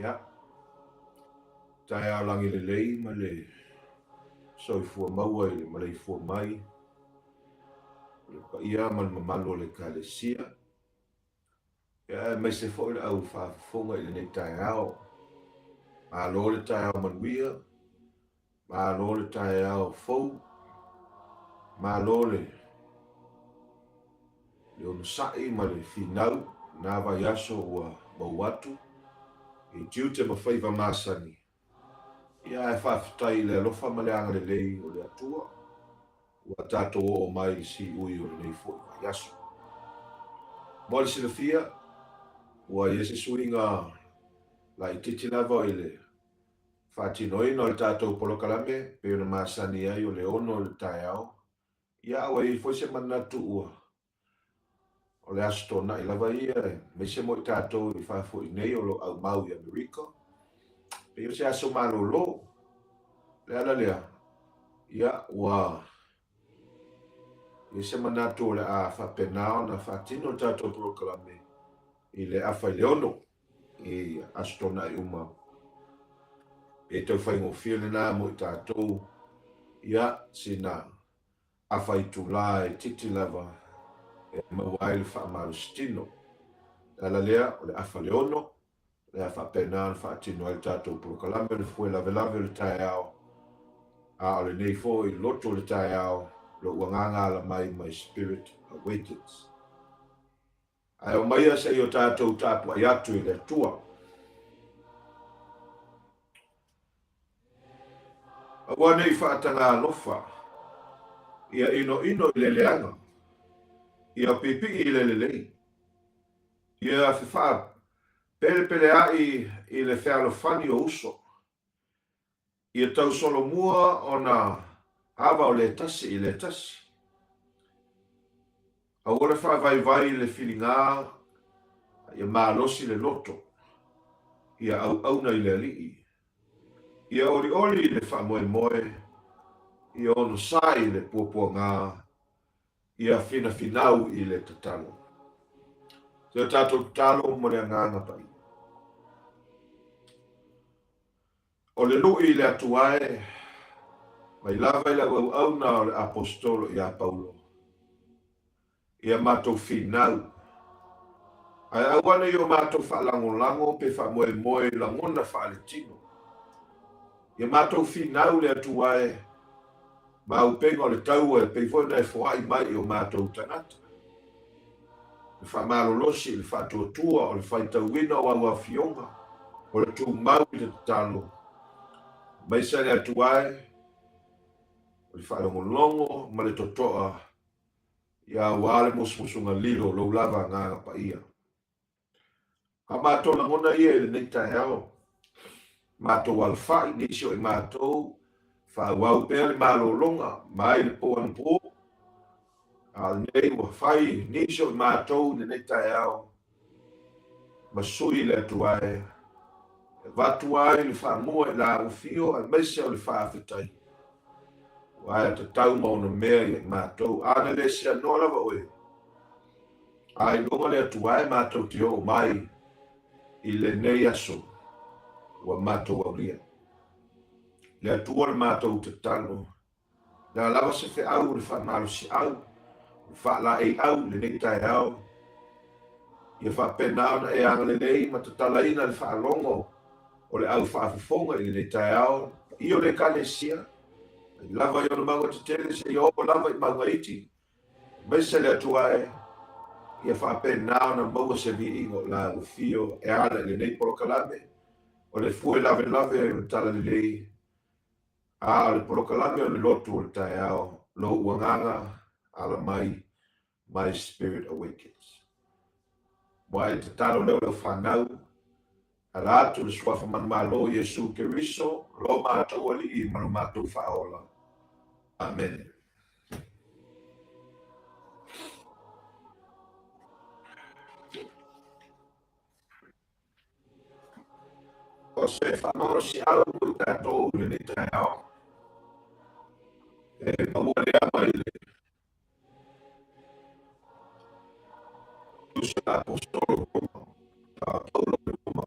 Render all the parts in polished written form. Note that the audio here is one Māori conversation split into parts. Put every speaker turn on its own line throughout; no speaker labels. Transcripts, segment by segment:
Ia, tai au langi le lei ma le soifua maua i le maleifua mai. Le paia ma le mamalo le kalesia. Ia mai se fo'i le au whaafonga i le nei tai au. Ma lo le tai au manuia. Ma lo le tai au fou. Ma lo le onu sa'i ma le finau. Nā vai aso ua mauatu. I tiu te mawhaiva masani. Ia e whaafitai le alofa ma le anga le lei o le atua. Ua tātou o mai si ui o le nei fo'i vai aso. Mo le silafia, ua iese suinga la i titi lava i le whaatinoina o le tātou polokalame, pe ona masani ai o le ono o le tae au. Ia ua i foi se manatu ua. O le aso tōna i lava ia e me se mo i tātou i whaafo i nei o lo au mau i Amerika. Pe o se aso malolo, le ala lea. Ia ua i se manatu o le a whapenao na whaatino o tātou polokalame i le awhai le ono i aso tōna i umau. E tau whai ngofia le nā mo i tātou ia sina a whai tūlā e titi lava e mawai le whaamaru stino. Ala lea o le awha le ono, le a whapena na whaatino ai tātou polokalame le fue lave lave le tae ao. A o le nei fo i loto le tae ao, lo uanganga la mai my spirit awakens. Ai o mai asa i o tātou tāpua i atu i le tua. Awa nei whaatanga alofa, ia ino i le leanga, ia pipi i le lei. Ia whiwha pele pele ai i le whealofani o uso. Ia tau solo mua o na awa o le tasi i le tasi. A ora vai vai le filinga, ia maalosi le loto, ia au na i le alii. Ia oli le wha moe moe, ia ono sai le puapua ngā, ia finau i le tatalo. Ia tātou tatalo mo le nganga pai. O le lui le atuae, mai lava i le au na o le apostolo i a Paulo. Ia mātou finau. Ai awana i o mātou wha lango pe wha moe moe langona wha le tino. Ia mātou finau le atuae, ma upenga o le tau e peifona e whaai mai o mātou tanata. Le wha malolosi, le wha tuatua, o le whai tauina o aua fionga, o le tu mau i le talo. Mai sa le atuae, o le wha longo, ma le totoa, ia wale musmusunga lilo lo lava ngā pa ia. A mātou na mona ia i le neita heo. Mātou alwhai nisio i mātou, wha wau pēr le malolonga, mai le po anu po. Al nei wa whai nisio i mātou le neita heo. Masui le atuae. Vatuae le wha mua i la ufio, al mesia o le wha awhitai. Wai te tau mauna mea i mātou. Ana le sia nola wa oe. Ai longa le atuae mātou te o mai i le nei aso. Wa mātou au ria. Le atua le mātou te talo. Na lava se fe au le wha malu si au. Le wha la ei au le nei tai au. Ia wha penao na e anga le nei ma te talaina le wha longo. O le au wha afifonga i le nei tai au. Io le kalesia. Lava i ono maunga te tele se i opo lava i maunga iti. Mese le atua e. Ia wha penao na maunga se vi ingo la ufio e ala le nei polokalame. O le fue lave o tala le lei. A le polokalame o le lotu o le tae ao. Lo uanganga ala mai. My spirit awakens. Wai te talo leo whanau. Ala atu le swafa manmalo Yesu Keriso. Lo mātou ali i manu mātou whaola. Amen. O se whanoro si ala mui tātou le ni tae ao. E mamua le amai le. Tusa apostolo Roma. Paulo Roma.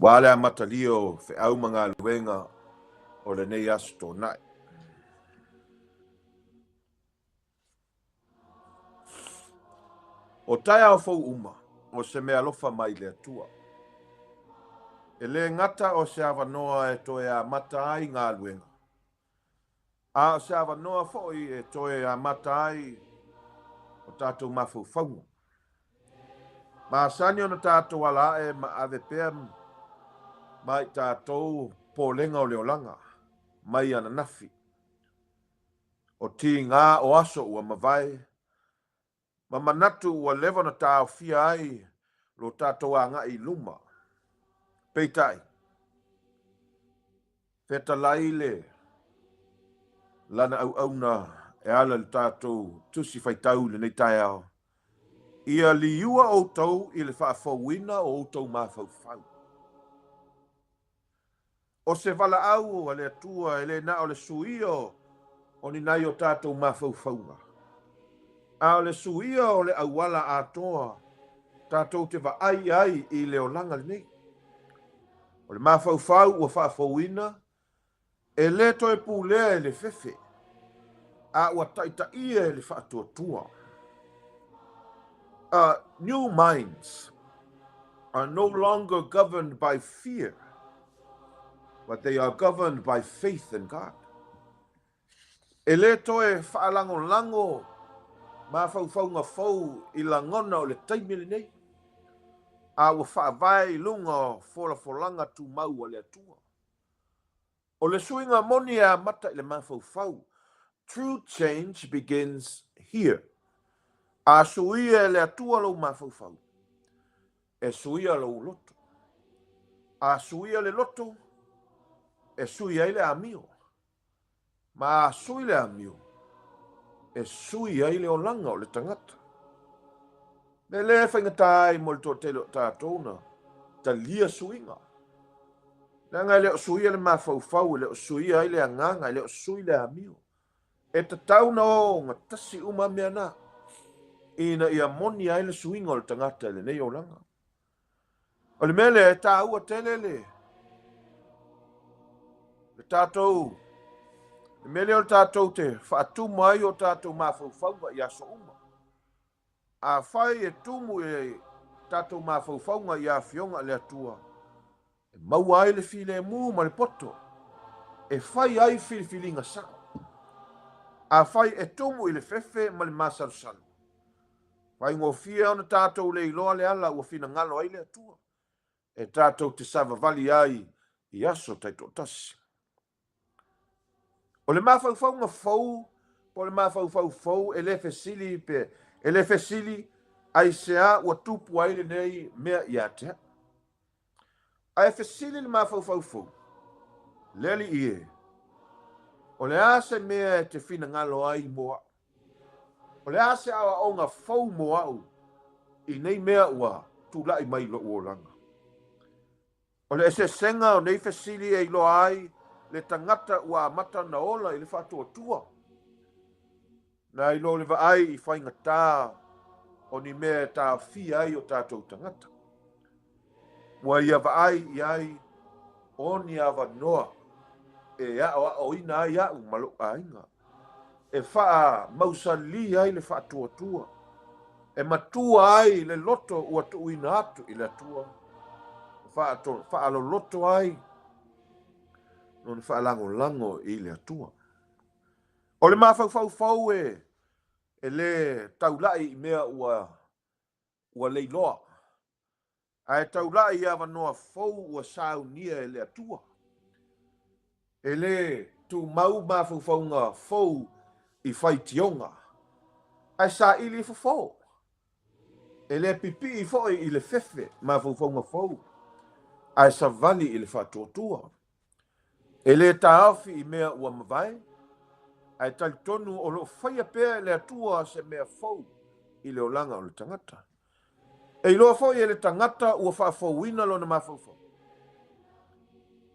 Ua le matalio fe'au magaluega o lenei aso tona'i. O tae ao fou uma, o se mea lofa mai le atua. E le ngata o se awanoa e toe a mata ai ngā luenga. A o se awanoa foi e toe a mata ai o tātou mawhauwhaunga. Ma sani ona tātou ala e ma ave pēr mai tātou pōlenga o leolanga, mai ana nafi. O ti ngā o aso ua mawai, ma manatu ua lewa na tāo fia ai lo tātou a ngā i luma. Peitai. Feta laile lana au na e ala le tātou tusi whaitau le nei tai ao. Ia liua o tau i le whaafauina o tau mawhauwhau. O se wala au o le atua e le na o le suio o ni nai o tātou mawhauwhaunga. A o le suio o le awala atoa tātou te wa ai i leo langa le nei. O le mawhauwhau o whaafauina e le toi pūlea e le fefe. A ua taita ia e le whaatuatua. New minds are no longer governed by fear, but they are governed by faith in God. E le toe whaalango-lango ma whauwhaunga whau i la ngona o le taimile nei. A ua whaavai lunga wholanga tu mau o le atua. O le suinga moni a mata i le mawhauwhau. True change begins here. A suia le atua lo mawhauwhau. E suia lo loto. A suia le loto. E suia ile amio. Ma a sui le amio. E suia ile o langa o le tangata. Ne le whaingatai mo le tōtelo tātona. Ta lia suinga. Nanga ile o suia le mawhauwhau. Ile o suia ile anganga. Ile o sui le amio. E ta tauna o ngā tasi uma mea nā. Ina ia moni ai le suinga o le tangata le nei o langa. O le mele e tā ua telele. Le tātou. Le mele o le tātou te whaatumu ai o tātou mawhauwhaunga i aso uma. A whai e tumu e tātou mawhauwhaunga i a fionga le atua. E mau ai le file mu ma le poto. E whai ai filifilinga sao. A whai e tumu i le fefe ma le masarusalu. Whai ngofia ona tātou le iloa le ala ua fina ngalo ai le atua. E tātou te savavali ai i aso taito tasi. O le mawhauwhaunga whau, po le mawhauwhau e le fesili pe, e le fesili ai sea ua tupu ai le nei mea i atea. A e fesili le mawhauwhau. Leli ie. O le ase mea e te fina ngalo ai moa. O le ase awa o ngā whau moa au. I nei mea ua tūlai mai lo uolanga. O le ese senga o nei fesili e ilo ai le tangata ua mata na ola i le whātua tua. Na ilo le vaai i whainga tā o ni mea tā fi ai o tātou tangata. Ua ia vaai i ai o ni awa noa. E o ina ai au malo ainga. E wha mausali ai le wha tua. E matua ai le loto ua tu ina atu i le atua. Wha alo loto ai. No ni wha lango i le atua. O le mawhau e le taulai i mea ua leiloa. A e taulai i awa noa fau ua saunia e le atua. E le tu mau mawhauwhaunga fau i whaitionga. Ai sa ili fo. E le pipi i foi i le fefe mawhauwhaunga fau. Ai sa vali i le whatuatua. E le taafi i mea ua mawai. Ai talitonu o lo whaia pēr le atua se mea fau i le olanga o le tangata. E loa fau i le tangata ua whaafauina lo na mawhauwhau.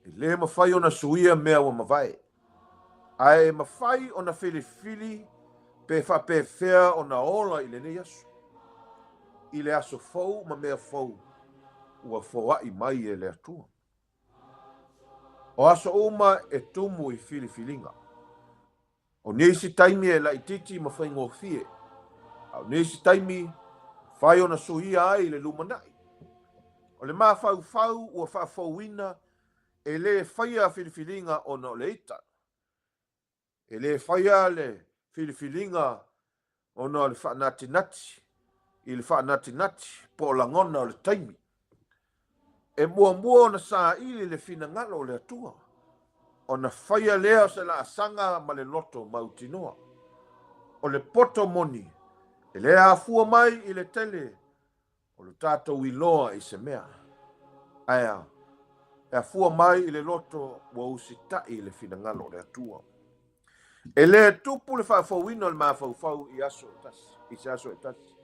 E le mawhai o na suia mea ua mawai. Ai mawhai o na filifili pe whapewhea o na ola i le nei aso. I le aso fau ma mea fau ua fawai mai e le atua. O aso uma e tumu I filifilinga. O nisi taimi e la ititi ma whai ngofie. O nisi taimi whai ona suhia ai le lumanai. O le maa whau ua whaafauina e le whaia filifilinga o no le ita. E le whaia le filifilinga o no le whanati nati. I le whanati nati po la ngona o le taimi. E mua na sa ili le fina ngalo o le atua. O na whaia lea se la asanga ma le loto mautinoa. O le poto moni. E le afua mai I le tele. O le tātou iloa I se mea. Aia. E afua mai I le loto wa usitai le fina ngalo o le atua. E le tupu le whaafauina o le mawhauwhau I aso e tasi. I se aso e tasi.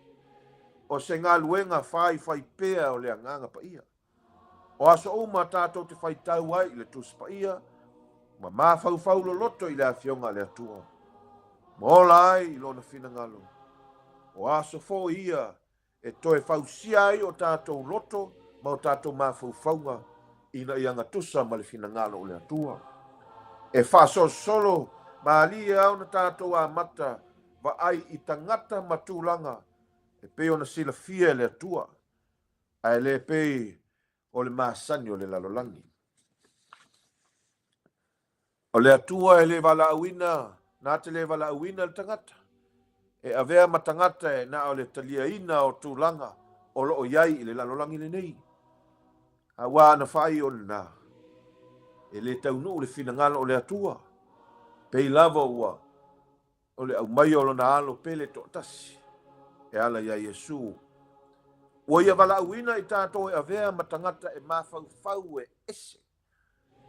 O se ngā luenga whai pea o le anganga pa ia. O aso uma tātou te whai tau ai I le tusi pa ia. Ma mawhauwhau lo loto I le awhionga le atua. Ma ola ai I lona fina ngalo. O aso fo ia e toe whausia ai o tātou loto ma o tātou mawhauwhaunga ina I anga tusa ma le fina ngalo o le atua. E whaso solo ma alia au na tātou a mata wa ai I tangata matulanga e pe ona sila fia le atua. Ai le pe o le masani o le lalolangi. O le atua e le wala awina, na te le wala awina le tangata. E avea matangata e na o le talia ina o tūlanga o lo o iai I le lalolangi le nei. A wā na whai o le nā. E le taunu le fina ngalo o le atua. Pei lava ua. O le au mai o lo na alo pele to tasi. E ala ia Yesu. Ua ia wala awina I tātou e avea matangata e mawhauwhau e ese.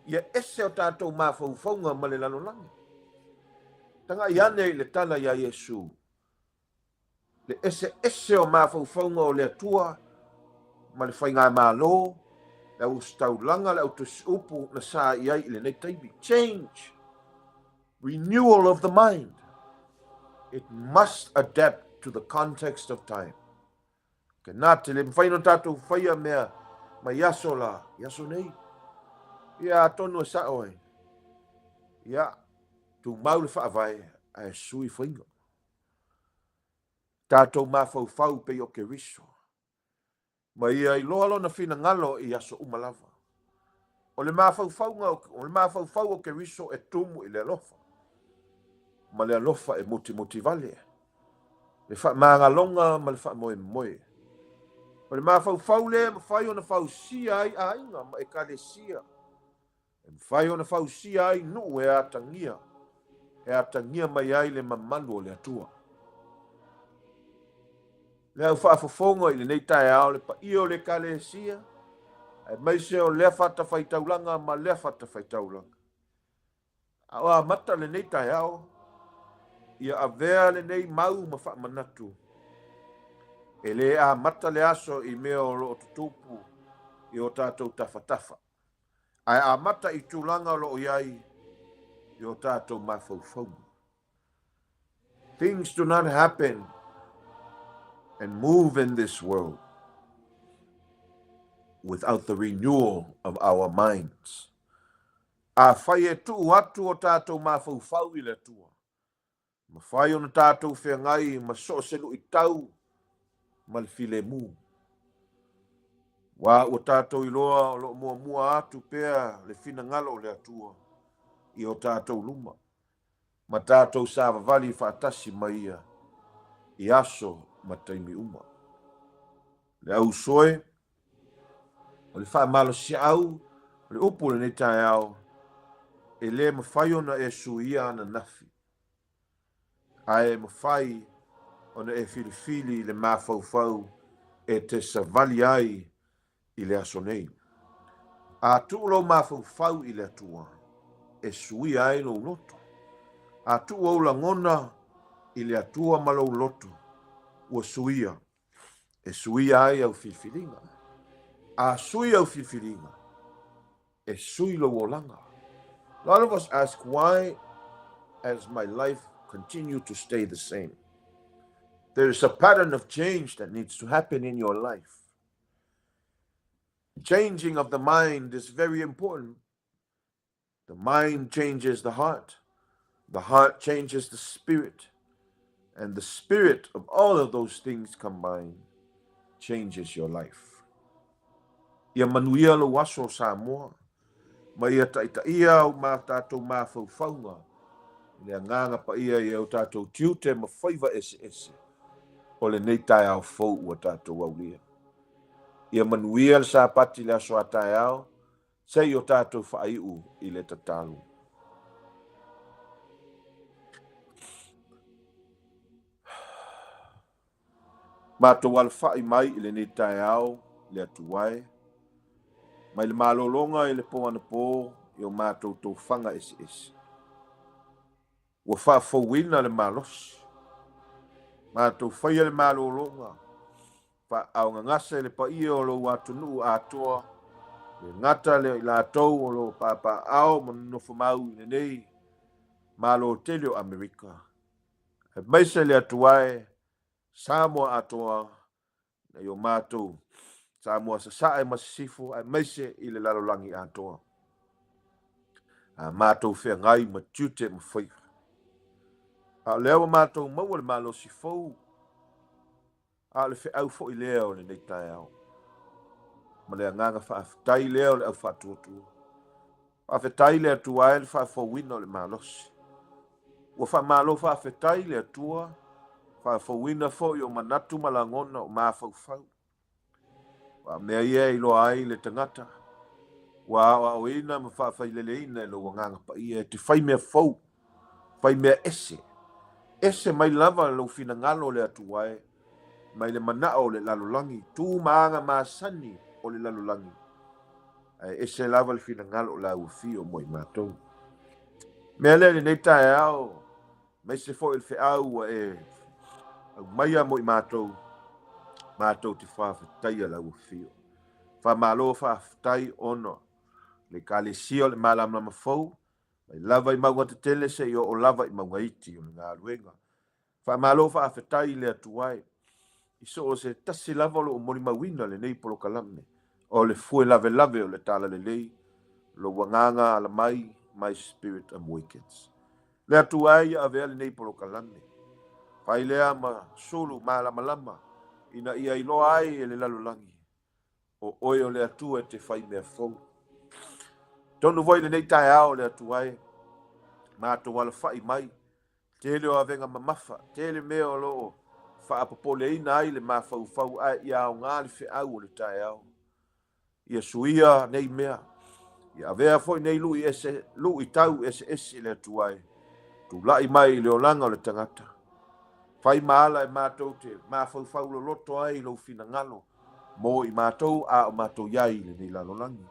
Ia ese o tātou mawhauwhaunga ma le lalolangi. Tanga iane I le tala ia Yesu. Le ese o mawhauwhaunga o le atua. Ma le whainga malo. Le ustaulanga le upu na sa iai le nei taibi. Change. Renewal of the mind. It must adapt to the context of time. Ke nā te le mwhaino tātou whaia mea ma yaso la, yaso nei. Ia tonu e sa oe. Ia, tu mau le whaavai a e sui whainga. Tātou mawhauwhau pe o ke riso. Ma ia I loalo na fina ngalo I aso umalava. O le mawhauwhau o ke riso e tumu I le alofa. Ma le alofa e muti vale. Le wha maangalonga ma le wha moe. O le mawhauwhau le mawhai o na whausia ai a inga ma e kalesia. E mawhai o na whausia ai nu e atangia. E atangia mai ai le mamalu o le atua. Le au whaafofonga I le nei tae ao le pa I o le kalesia. E maise o lea whata whaitaulanga ma lea whata whaitaulanga. Awa mata le nei tae ao. Ia avea le nei mau ma wha manatu. E le a mata le aso I mea o lo tutupu I o tātou tawhatafa. Ai a mata I tūlanga lo iai I o tātou mawhauwhau. Things do not happen and move in this world without the renewal of our minds. A whai e tu atu o tātou mawhauwhau I le tua. Ma whai o na tātou whengai ma so selu I tau ma le file mu. Wa o tātou iloa o lo mua atu pea le fina ngalo le atua I o tātou luma. Ma tātou sa vavali whaatasi mai ia I aso ma taimi uma. Le au soe, o le wha malo si au, o le upu le nei tae au, e le mawhai ona e suia ana nafi. Ae mawhai ona e filifili le mawhauwhau e te savali ai I le aso nei. A tuulo mawhauwhau I le atua, e suia ai lo loto. A tuo la ngona I le atua malo loto, ua suia. E suia ai au filfilinga. A sui au filfilinga. E sui lo wolanga. A lot of us ask, why has my life continued to stay the same? There is a pattern of change that needs to happen in your life. Changing of the mind is very important The mind changes the heart changes the spirit, and the spirit of all of those things combined changes your life. Ia manuia lo waso Samoa, ma ia taʻitaʻia o ma tatou mafaufauga, le agaga paia ia o tatou tiute ma faiva ese o lenei taeao fou ua tatou aulia. Ia manuia le sapati le aso a taeao, sei o tatou faaiʻu i le tatalu. Matou alafaʻi mai i lenei taeao le atuae, mai le malologa i le poanapō i o matou toufaga ese. Ua faafouina le malosi, matou faia le malologa, faaogagasa le paia o lou atunuu atoa, le gata le i latou o lo papaao ma nonofo mau i lenei malo tele o Amerika. E maise le atuae Samoa atoa na i o matou Samoa sasaʻe ma sisifo ae maise i le lalolagi atoa. A matou feagai ma tiute ma faiga. A o lea ua matou maua le malosi fou, a o le feʻau foʻi lea o lenei taeao. Ma le agaga faafetai lea o le ʻau faatuatua. Faafetai le atuae le faafouina o le malosi. Ua faamālo faafetai le atua, faafouina foʻi o manatu ma lagona o mafaufau. Faamea ia iloa ai le tagata, ua aʻoaʻoina ma faafaileleina e lou agaga paia e te fai mea fou, fai mea ese mai lava lou finagalo o le atuae, mai le manaʻo o le lalolagi, tumaaga masani o le lalolagi. Ae ese lava le finagalo o le auafio mo i matou. Mea lea lenei taeao, maise foʻi le feʻau ua e aumaia mo i matou te faafetaia le auafio. Faamālo faafetai ona le kalesia o le malamalama fou, mai lava i mauga tetele seʻi o lava i mauga iti o le galuega. Faamālo faafetai le atuae, i so o se tasi lava o loo molimauina lenei polokalame, o le fue lavelave o le talalelei, lou agaga ala mai My Spirit Awakens. Le atuae ia avea lenei polokalame, fai lea ma sulu malamalama, ina ia iloa ai e le lalolagi, o oe o le atua e te fai mea fou. Tonu voi lenei taeao le atuae, matou alafaʻi mai, tele o avega mamafa, tele mea o loo faapopoleina ai le mafaufau ae ia aogā le feʻau o le taeao. Ia suia nei mea, ia avea foʻi nei luʻi tau ese le atuae, tulaʻi mai i le olaga o le tagata. Fai maala e matou te mafaufau loloto ai lou finagalo, mo i matou a o matou iai i lenei lalolagi.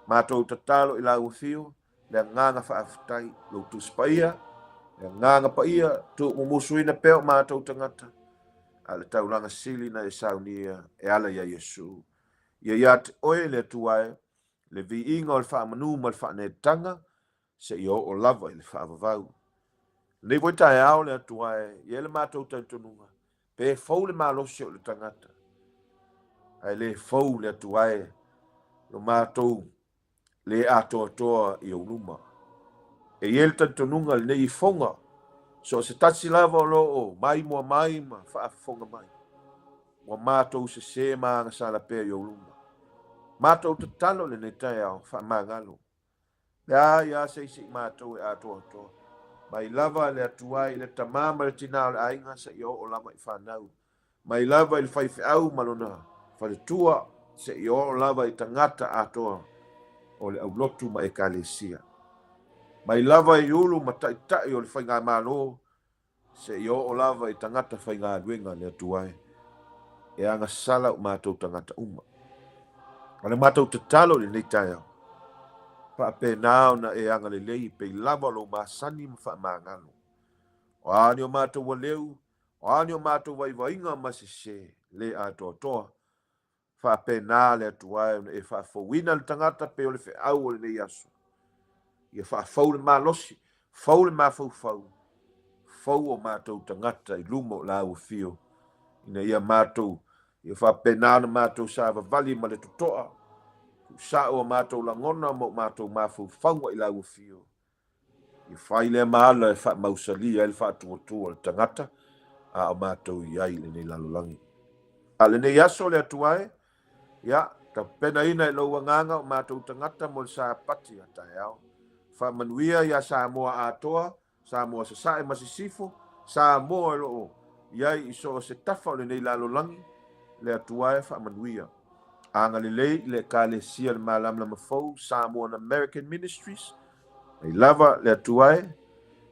Matou tatalo i lauafio, le agaga faafetai lou tusi paia, le agaga paia tuʻumumusuina pea o matou tagata, a le taulaga sili na e saunia e ala ia Iesu. Ia iā te oe le atuae, le viiga o le faamanū ma le faanetaga, seʻi o lava i le faavavau. Nei voi taeao le atuae, ia le matou tautonuga, pe fou le malosi o le tagata. Ae lē fou le atuae, lo matou le atoatoa i auluma. E ia le tautonuga lenei ifoga, so se tasi lava o loo mai moa mai ma faafofoga mai. Ua matou sesē magasala pea i auluma. Matou tatalo lenei taeao faamagalo. Le ia seʻiseʻi matou e atoatoa. Mai lava le atuae i le tamā ma le tinā o le aiga seʻi o lava i fanau. Mai lava i le faifeʻau ma lona faletua seʻi o lava i tagata atoa o le aulotu ma ekalesia. Mai lava i ulu ma taʻitaʻi o le faigā mālō seʻi o lava i tagata faigaluega le atuae. E agasala o matou tagata uma. A le matou tatalo lenei taeao. Faapena ona e agalelei pei lava lou masani ma faamagalo. O ani o matou waleu, o ani o matou vaivaiga ma sesē le atoatoa. Faapena le atuae ona e faafouina le tagata pe o le feʻau o lenei aso. Ia faafou le malosi, fou le mafaufau, fou o matou tagata i luma o lauafio. Ina ia matou ia faapena ona matou sa vavali ma le totoa. sa o mātou langona mo mātou mafaufaua i lau fio. I whai lea maala e wha mausalia e wha tuatua le tangata a o mātou i ai le nei lalolangi. A le nei aso le atuae, ia, ta pena ina e lau nganga o mātou tangata mo le sa pati a tae au. Wha manuia ia sa moa atoa, sa moa sa sae masisifo, sa moa e loo. Iai iso se tafa o le nei lalolangi, le atuae wha manuia. Anga lei le kalesia le malam lama fou Samoan American Ministries ai lava le atuae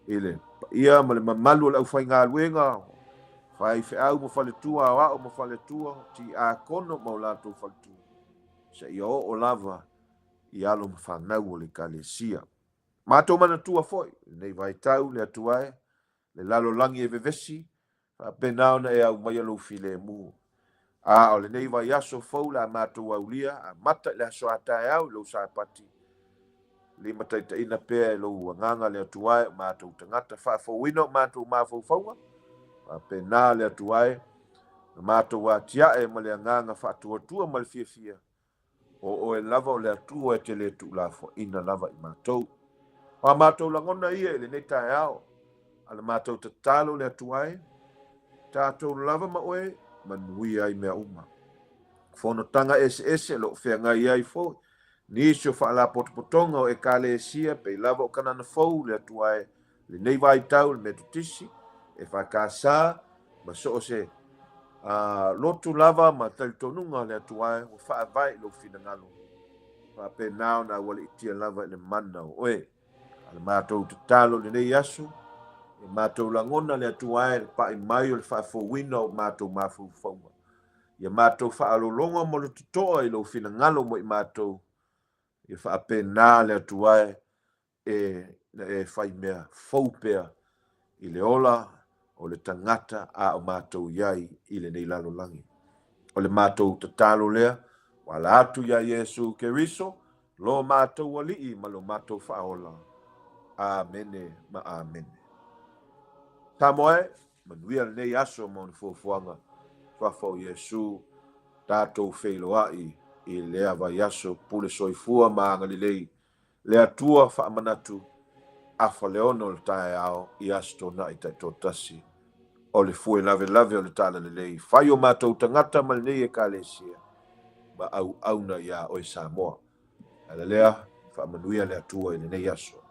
ile ia ma le mamalu le aufai ngā luenga fai fe au mo fale tua o mo fale tua ti a kono mo latou fale tua se ia o lava i alo ma whanau o le kalesia matou mana tua foi nei vai tau le atuae le lalo langi e vevesi fa penao na e au mai alo file mu a o le nei vai aso fou la mātou aulia a mata le aso atae au lo sa pati le mataitaina pea e lou agaga le atuae o mātou tagata faafouina o mātou mafaufauga faapena le atuae na mātou atiae ma le agaga faatuatua ma le fiafia o e lava o le atua e tele tuulafoaina lava i mātou o a mātou lagona ia i lenei taeao a le mātou tatalo le atuae tatou lava ma oe manuia ai mea uma. Fonotaga ese lo feagai ai fo. Nisi o whaala potopotonga o e kalesia pe lava o kanana fou le atuae le nei vai tau le metutisi e whakasa ma so o se lotu lava ma talitonunga le atuae o whaavai lo finangalo. Whape nao na wale itia lava le mana o oe. Ale mātou te talo le nei asu e mātou langona le atuae le pa i mai o le whaafowina o mātou mafu fauma. Ia mātou whaalolonga mo le tutoa i lo finangalo mo i mātou i whaapena le atuae e whai mea faupea i le ola o le tangata a o mātou iai i le nei lalolangi. O le mātou te talo lea, wala atu ia Yesu Keriso, lo mātou alii ma lo mātou whaola. Amene ma amene. Tamoe, manuia le nei aso mo ni fuafuanga, whafau Yesu, tātou wheiloai i lea vai aso pule soifua ma Galilei, lea tua whaamanatu, afa leono le tae ao i asto na i taito tasi, o le fue lave o le tala lelei, whai o mātou tangata ma le nei e kalesia, ma au auna ia o i Samoa. Ala lea, whaamanuia lea tua i le nei aso.